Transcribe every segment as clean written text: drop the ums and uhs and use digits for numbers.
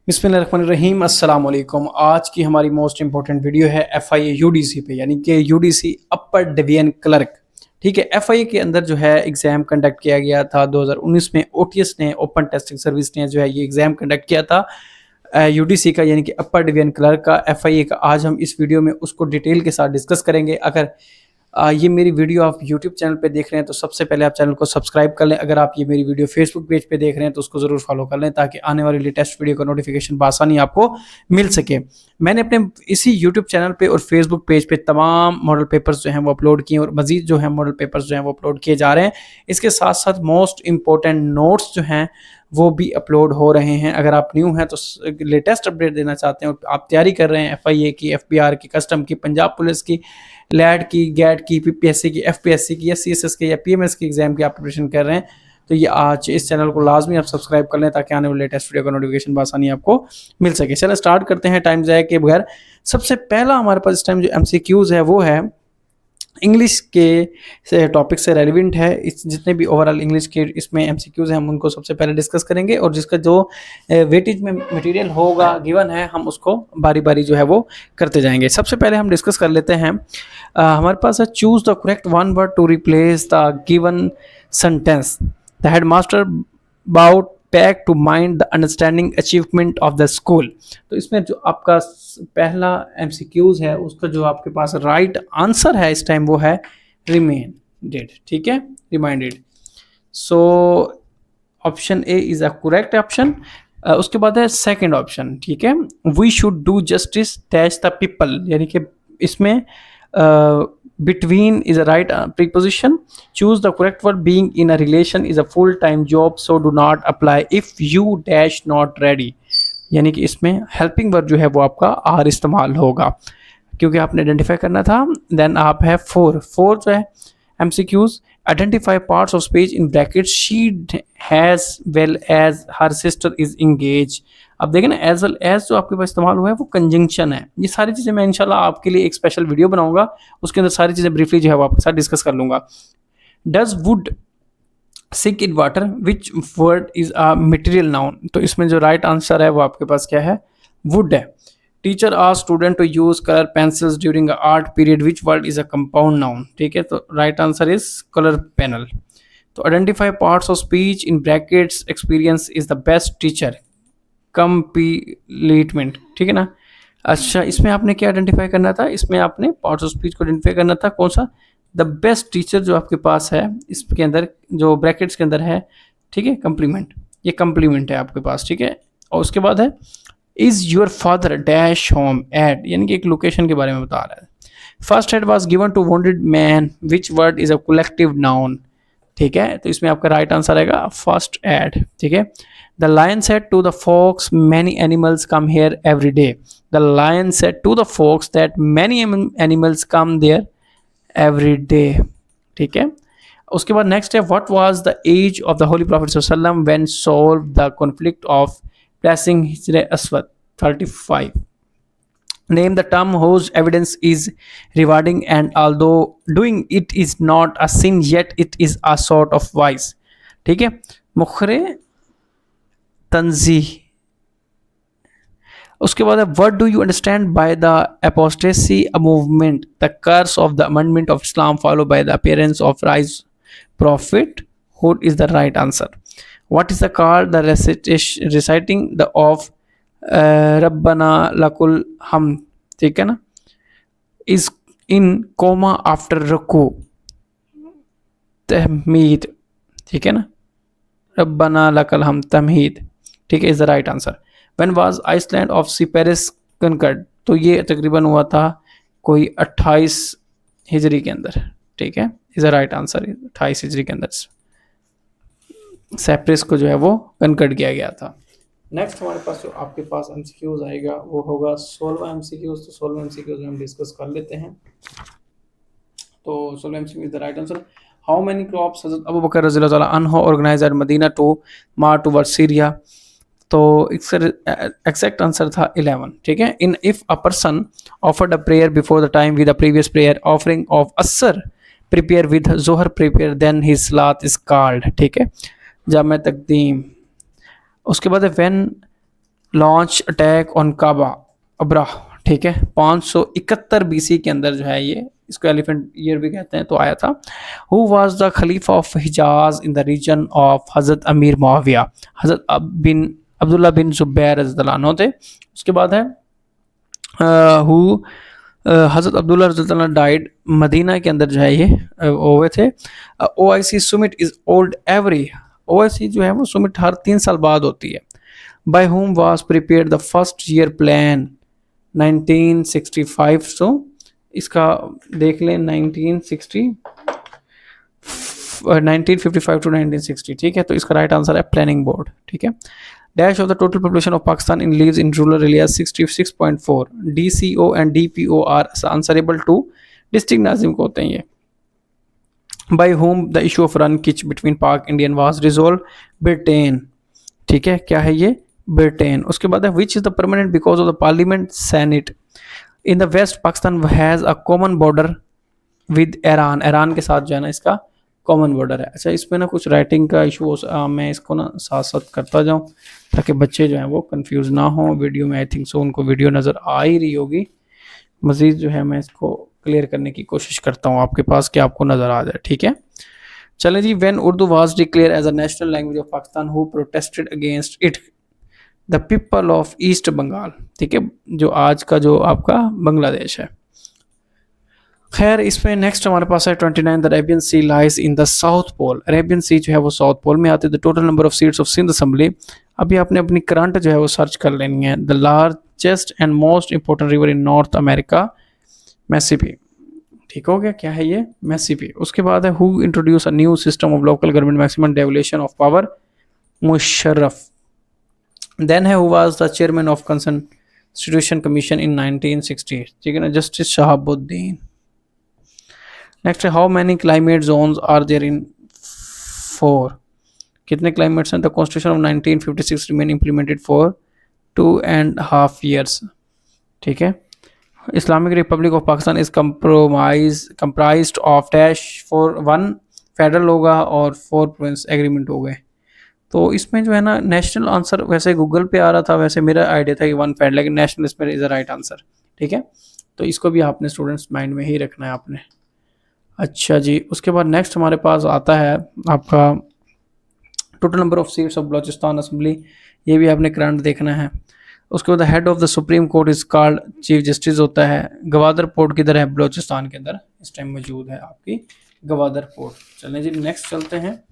बिस्मिल्लाहिर्रहमानिर्रहीम अस्सलाम वालेकुम। आज की हमारी मोस्ट इंपॉर्टेंट वीडियो है एफआईए यूडीसी पे, यानी कि यूडीसी अपर डिवीजन क्लर्क। ठीक है, एफआईए के अंदर जो है एग्ज़ाम कंडक्ट किया गया था 2019 में। ओटीएस ने, ओपन टेस्टिंग सर्विस ने जो है ये एग्ज़ाम कंडक्ट किया था यूडीसी का, यानी कि अपर डिवीजन क्लर्क का, एफआईए का। आज हम इस वीडियो में उसको डिटेल के साथ डिस्कस करेंगे। अगर ये मेरी वीडियो आप यूट्यूब चैनल पे देख रहे हैं तो सबसे पहले आप चैनल को सब्सक्राइब कर लें। अगर आप ये मेरी वीडियो फेसबुक पेज पे देख रहे हैं तो उसको ज़रूर फॉलो कर लें, ताकि आने वाली लेटेस्ट वीडियो का नोटिफिकेशन बआसानी आपको मिल सके। मैंने अपने इसी यूट्यूब चैनल पे और फेसबुक पेज पे तमाम मॉडल पेपर्स जो हैं वो अपलोड किए, और मज़ीद जो है मॉडल पेपर्स जो हैं वो अपलोड किए जा रहे हैं। इसके साथ साथ मोस्ट इंपॉर्टेंट नोट्स जो हैं वो भी अपलोड हो रहे हैं। अगर आप न्यू हैं तो लेटेस्ट अपडेट देना चाहते हैं और आप तैयारी कर रहे हैं एफआईए की, एफबीआर की, कस्टम की, पंजाब पुलिस की, लैड की, गैट की, पीपीएससी की, एफपीएससी की, या सीएसएस की, या पीएमएस की एग्जाम की आप प्रिपरेशन कर रहे हैं, तो ये आज इस चैनल को लाजमी आप सब्सक्राइब कर लें, ताकि आने वाले लेटेस्ट वीडियो का नोटिफिकेशन बआसानी आपको मिल सके। चलो स्टार्ट करते हैं टाइम ज़ाया के बगैर। सबसे पहला हमारे पास इस टाइम जो एमसीक्यूज़ है वो है इंग्लिश के से टॉपिक से रेलिवेंट है। इस जितने भी ओवरऑल इंग्लिश के इसमें एमसीक्यूज़ हैं हम उनको सबसे पहले डिस्कस करेंगे, और जिसका जो वेटेज में मटेरियल होगा गिवन है हम उसको बारी बारी जो है वो करते जाएंगे। सबसे पहले हम डिस्कस कर लेते हैं, हमारे पास है choose the correct one word to replace the given sentence. The head master brought back to mind the understanding achievement of the school. तो इसमें जो आपका पहला एमसीक्यूज़ है उसका जो आपके पास राइट आंसर है इस टाइम वो है रिमाइंडेड। ठीक है, reminded. So option A is a correct option. उसके बाद है सेकंड ऑप्शन। ठीक है, we should do justice dash the people, यानी कि इसमें between is a right preposition. Choose the correct word. Being in a relation is a full time job, so do not apply if you dash not ready। यानी कि इसमें helping verb जो है वो आपका आर इस्तेमाल होगा, क्योंकि आपने आइडेंटिफाई करना था। देन आप है फोर जो है MCQs. Identify parts of speech in bracket she has well as her sister is engage. अब देखें ना, एज वेल एज जो आपके पास इस्तेमाल हुआ है वो कंजंक्शन है। ये सारी चीज़ें मैं इंशाल्लाह आपके लिए एक स्पेशल वीडियो बनाऊंगा, उसके अंदर सारी चीज़ें ब्रीफली जो है वो आपके साथ डिस्कस कर लूँगा। Does wood sink in water, which word is a material noun. तो इसमें जो राइट आंसर है वो आपके पास क्या है, वुड है। Teacher are student to use colour pencils during art period, which word is a compound noun. ठीक है, तो right answer is colour panel. तो identify parts of speech in brackets, experience is the best teacher, complement. ठीक है ना। अच्छा, इसमें आपने क्या आइडेंटिफाई करना था, इसमें आपने पार्ट्स ऑफ स्पीच को आइडेंटिफाई करना था। कौन सा, द बेस्ट टीचर जो आपके पास है इसके अंदर जो ब्रैकेट्स के अंदर है। ठीक है, कंप्लीमेंट, ये कंप्लीमेंट है आपके पास। ठीक है, और उसके बाद है is your father dash home at, यानी कि एक लोकेशन के बारे में बता रहा है। First aid was given to wounded man, which word is a collective noun. ठीक है, तो इसमें आपका राइट आंसर आएगा फर्स्ट एड। ठीक है, the lion said to the fox many animals come here every day. The lion said to the fox that many animals come there every day. ठीक है, उसके बाद नेक्स्ट है what was the age of the holy prophet सल्लल्लाहु अलैहि वसल्लम when solve the conflict of placing हिजर अस्वद, 35। Name the term whose evidence is rewarding, and although doing it is not a sin, yet it is a sort of vice। ठीक है, मुखरे तंजीह। उसके बाद है what do you understand by the apostasy movement, the curse of the amendment of Islam follow by the appearance of rise prophethood is the right answer. What is the called the reciting the of रब्बना लकुल हम। ठीक है ना, is in coma after रकू, तहमीद। ठीक है ना, रब्बना लकल हम तमहीद। ठीक है, is the right answer. When was island of Cyprus conquered, तो ये तकरीबन हुआ था कोई 28 हिजरी के अंदर। ठीक है, इज द राइट आंसर, 28 हिजरी के अंदर सेप्रिस को जो है वो कनकर्ड किया गया था। नेक्स्ट हमारे पास जो आपके पास एमसीक्यूज आएगा वो होगा 16 एमसीक्यूज। तो 16 एमसीक्यूज हम डिस्कस कर लेते हैं। तो 16 MCQ is the right answer. How many corps हज़रत अबू बकर रज़ियल्लाहु ताला अन्हु ऑर्गेनाइज्ड एट मदीना टू मार टुवर्ड सीरिया। तो एग्जैक्ट आंसर था 11। ठीक है, in if a person offered a prayer before the time with a previous prayer offering of असर प्रिपेयर विद जोहर प्रिपेयर देन हिज सलात इज कॉल्ड। ठीक है, जामे तकदीम। उसके बाद है व्हेन लॉन्च अटैक ऑन काबा अब्रा, ठीक है, 571 बीसी के अंदर जो है ये, इसको एलिफेंट ईयर भी कहते हैं, तो आया था। हु वाज द खलीफा of Hijaz in the region of हजरत अमीर मुआविया, हजरत बिन अब्दुल्ला बिन जुबैर रज़ियल्लाहु अन्हु थे। उसके बाद है हु हजरत अब्दुल्ला रज़ियल्लाहु अन्हु डाइड मदीना के अंदर जो है ये हुए थे। OIC Sumit is old every, OIC जो है वो सुमिट हर 3 साल बाद होती है। By whom was prepared the first year plan 1965, so इसका देख लें 1955 टू 1960, ठीक है, तो इसका राइट आंसर है प्लानिंग बोर्ड, ठीक है। Dash of the total population of Pakistan in lives in rural areas 66.4, DCO and DPO are answerable to district नाजिम को होते हैं ये। By whom the issue of Rann Kutch between Pak Indian was resolve, Britain, ठीक है, क्या है ये, ब्रिटेन। उसके बाद है which is the permanent because of the parliament senate in the waste Pakistan has a common border with Iran, Iran के साथ जो है ना इसका कॉमन बॉर्डर है। अच्छा, इसमें ना कुछ राइटिंग का इशू हो, मैं इसको ना साथ साथ करता जाऊं ताकि बच्चे जो हैं वो कंफ्यूज ना हो वीडियो में। आई थिंक सो उनको वीडियो नज़र आ ही रही होगी, मज़ीद जो है मैं इसको क्लियर करने की कोशिश करता हूँ आपके पास कि आपको नज़र आ जाए, ठीक है। चलें जी, when Urdu was declare as a national language of Pakistan who protested against it, the people of East Bengal, ठीक है, जो आज का जो आपका बांग्लादेश है। खैर, इसमें नेक्स्ट हमारे पास है 29, the Arabian sea lies in the south pole, Arabian sea जो है वो साउथ पोल में आती है। The total number of seats of Sindh assembly, अभी आपने अपनी करंट जो है वो सर्च कर लेनी है। The largest and most important river in North America, Mississippi, ठीक हो गया, क्या है ये, मैसिपी। उसके बाद है who introduce a new system of local government maximum devolution of power, Musharraf. Then है who was the chairman of constitution commission in 1960, ठीक है ना, जस्टिस शहाबुद्दीन। नेक्स्ट है how many climate zones are there in 4, कितने क्लाइमेट्स हैं। The constitution of 1956 remain implemented for 2.5 years, ठीक है। Islamic Republic of Pakistan is comprised of dash, 1 federal होगा और 4 प्रोविंस एग्रीमेंट हो गए। तो इसमें जो है ना नेशनल आंसर वैसे गूगल पे आ रहा था, वैसे मेरा आइडिया था कि 1 फेड, लेकिन नेशनल इसमें इज द राइट आंसर, ठीक है। तो इसको भी आपने स्टूडेंट्स माइंड में ही रखना है आपने। अच्छा जी, उसके बाद नेक्स्ट हमारे पास आता है आपका total number of seats of Balochistan assembly, ये भी आपने करंट देखना है। उसके बाद head of the supreme court is called chief justice होता है। गवादर पोर्ट किधर है, बलोचिस्तान के अंदर इस टाइम मौजूद है आपकी गवादर पोर्ट। चलें जी नेक्स्ट चलते हैं।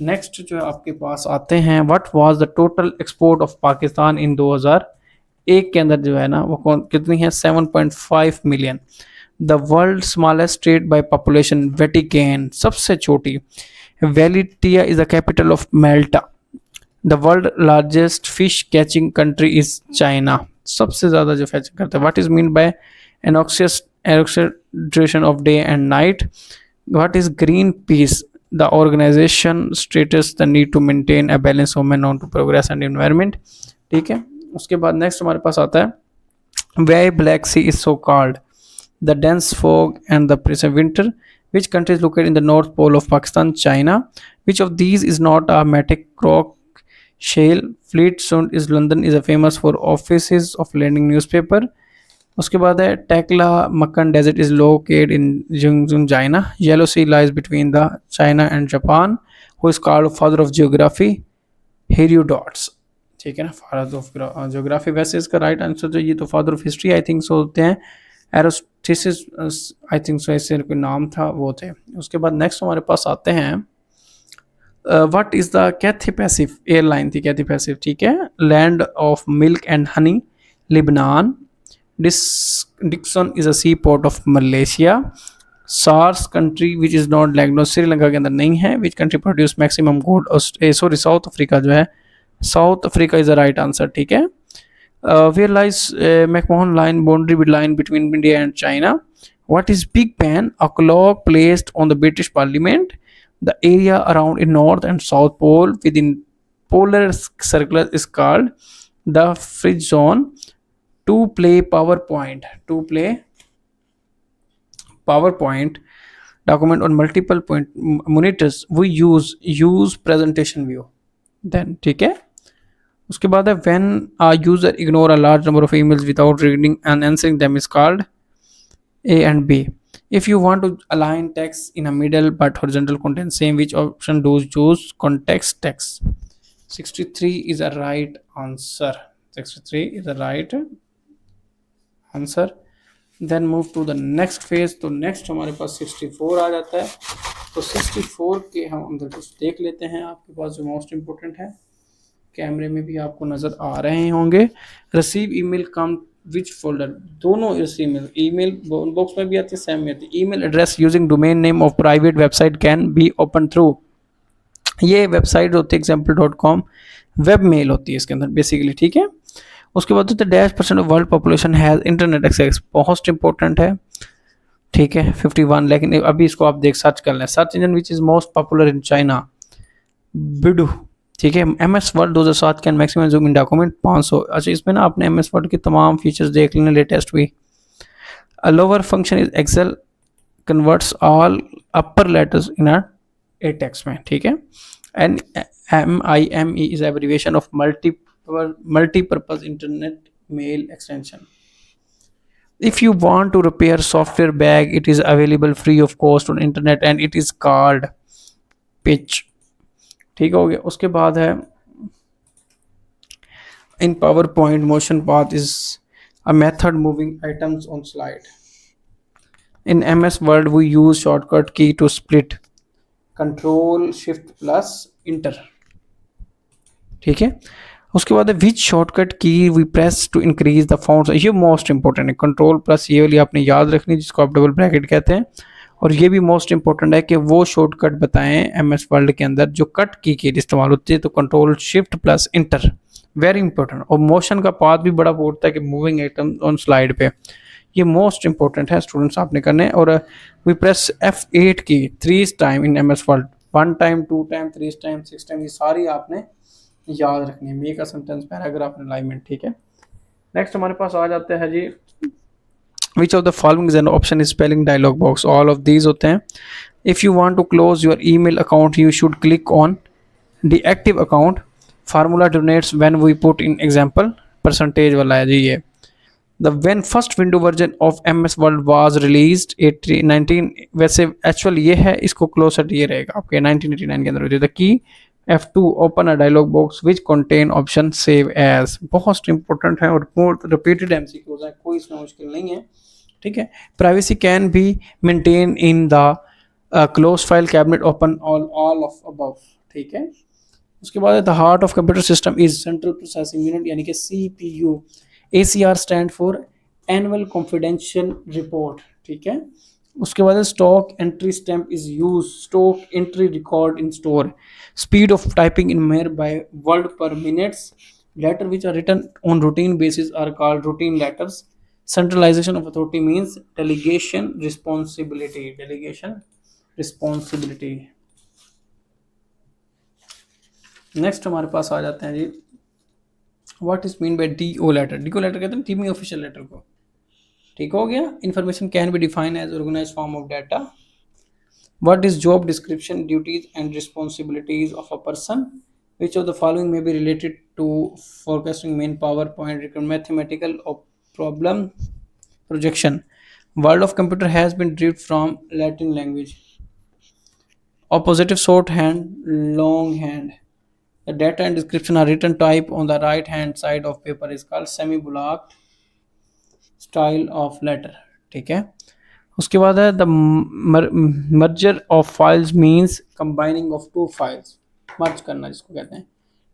नेक्स्ट जो आपके पास आते हैं, what was the total export of Pakistan in 2001 के अंदर जो है ना वो कितनी है, 7.5 million. The world smallest state by population, Vatican, सबसे छोटी। Valletta is the capital of Malta. The world largest fish catching country is China, सबसे ज़्यादा जो फैचिंग करता है। What is mean by duration of day and night. What is Greenpeace, the organisation status, the need to maintain a balance women on to progress and environment, ठीक है। उसके बाद नेक्स्ट हमारे पास आता है why Black Sea is so called, the dense fog and the pressure winter. Which country is located in the North Pole of Pakistan? China. Which of these is not a matic rock shale? Fleet-Sund is London is a famous for offices of lending newspaper. उसके बाद है Tekla Makhan Desert is located in Zhejiang, China. Yellow Sea lies between the China and Japan. Who is called father of geography? Herodotus, ठीक है ना, father of geography. वैसे इसका right answer जो ये तो father of history I think so होते हैं, एरोस्टिसिस आई थिंक सो ऐसे कोई नाम था वो थे। उसके बाद नेक्स्ट हमारे पास आते हैं what is the Cathay Pacific airline थी, कैथी पैसिफ, ठीक है। Land of milk and honey, Lebanon. Dickson is a sea port of Malaysia. SAARC country which is not land, Sri Lanka के अंदर नहीं है। Which country produce maximum gold, sorry South Africa जो है, South Africa is the right answer, ठीक है। Where lies McMahon line boundary line between India and China? What is Big Ben? A clock placed on the British Parliament. The area around in North and South Pole within polar circle is called the fridge zone. To play PowerPoint document on multiple point monitors, we use presentation view. Then ठीक है, उसके बाद है when a user ignore a large number of emails without reading and answering them is called A and B. If you want to align text in a middle but horizontal content same, which option do you choose? Context text. 63 is a right answer. 63 is a right answer. Then move to the next phase. तो next हमारे पास 64 आ जाता है. तो 64 के हम अंदर कुछ देख लेते हैं. आपके पास जो मोस्ट इंपॉर्टेंट है, कैमरे में भी आपको नज़र आ रहे होंगे. रिसीव ईमेल कम विच फोल्डर. दोनों इस ईमेल बॉक्स में भी आती है, सेम में आती है. Email address using domain name of private website can be open through. ये वेबसाइट होती है example.com, वेब मेल होती है इसके अंदर बेसिकली. ठीक है. उसके बाद होता है -% of world population has internet access. Most important है. ठीक है. 51. लेकिन अभी इसको आप देख सर्च कर लें. Search engine which is most popular in China, Baidu. ठीक है. MS word 2007 can maximum zoom in document 500. अच्छा, इसमें ना आपने MS वर्ड के तमाम फीचर्स देख लेने लेटेस्ट भी. A lower function is Excel converts all upper letters in a text में. ठीक है. And MIME is abbreviation of multipurpose internet mail extension. If you want to repair software bag, it is available free of cost on internet and it is called pitch. ठीक हो गया. उसके बाद है in PowerPoint motion path is a method moving items on slide. In MS Word we use shortcut key to split Control Shift plus Enter. ठीक है. उसके बाद है which shortcut key we press to increase the font. ये most important है. Control plus ये वाली आपने याद रखनी, जिसको आप डबल ब्रैकेट कहते हैं. और ये भी मोस्ट इंपॉर्टेंट है कि वो शॉर्टकट बताएं MS वर्ड के अंदर जो कट की इस्तेमाल होती है. तो control shift plus inter, very important. और मोशन का पाथ भी बड़ा बोलता है कि मूविंग आइटम ऑन स्लाइड पे. ये मोस्ट इंपॉर्टेंट है स्टूडेंट्स आपने करने. और वी प्रेस F8 की 3 time in MS word. 1 time, 2 time, 3 time, 6 time. ये सारी आपने याद रखनी है. Make a sentence, paragraph, alignment. ठीक है. नेक्स्ट हमारे पास आ जाते हैं जी which of the following is an option is spelling dialog box. All of these होते हैं. If you want to close your email account you should click on deactivate account. Formula denotes when we put in example. Percentage वाला है जी ये. The when first window version of MS word was released 19. वैसे actual ये है, इसको closure ये रहेगा आपके 1989 के अंदर होती है. The key F2 open a dialog box which contain option save as. बहुत इंपॉर्टेंट है और बहुत रिपीटेड MCQs है, कोई इसमें मुश्किल नहीं है. ठीक है. Privacy can be maintain in the close file cabinet open all of above. ठीक है. उसके बाद the heart of computer system is central processing unit यानी कि CPU. ACR stand for annual confidential report. ठीक है. उसके बाद stock entry stamp is use. Stock entry record in store. Speed of typing in measure by word per minutes. Letter which are written on routine basis are called routine letters. Centralisation of authority means delegation responsibility. Delegation responsibility. Next हमारे पास आ जाते हैं जी what is mean by DO letter. DO letter कहते हैं demi official letter को. ठीक हो गया. Information can be defined as organised form of data. What is job description, duties and responsibilities of a person. Which of the following may be related to forecasting manpower point mathematical problem projection. Word of computer has been derived from Latin language. Oppositive shorthand, longhand. The data and description are written type on the right hand side of paper is called semi-blocked style of letter. ठीक है. उसके बाद है the merger of files means combining of two files. मर्ज करना जिसको कहते हैं.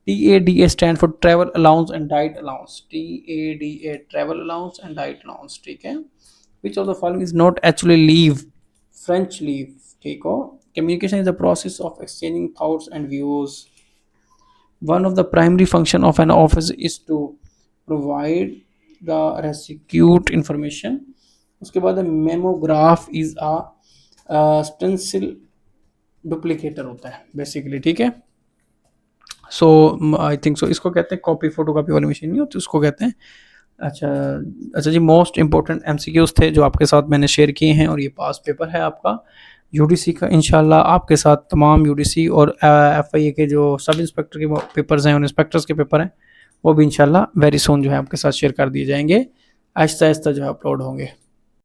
TADA stand for travel allowance and diet allowance. TADA travel allowance and diet allowance. ठीक है. Which of the following is not actually leave? French leave. ठीक हो. Communication is the process of exchanging thoughts and views. One of the primary function of an office is to provide the requisite information. उसके बाद मेमोग्राफ is a stencil Duplicator होता है basically. ठीक है. सो I think so इसको कहते हैं copy, photo copy वाली मशीन नहीं होती, उसको कहते हैं. अच्छा जी, मोस्ट इंपॉर्टेंट MCQs थे जो आपके साथ मैंने शेयर किए हैं. और ये पास पेपर है आपका UDC का. इंशाल्लाह आपके साथ तमाम UDC और FIA के जो सब इंस्पेक्टर के पेपर्स हैं और इंस्पेक्टर्स के पेपर हैं वो भी इंशाल्लाह वेरी सून जो है आपके साथ शेयर कर दिए जाएंगे, आहिस्ता आहिस्ता जो है अपलोड होंगे।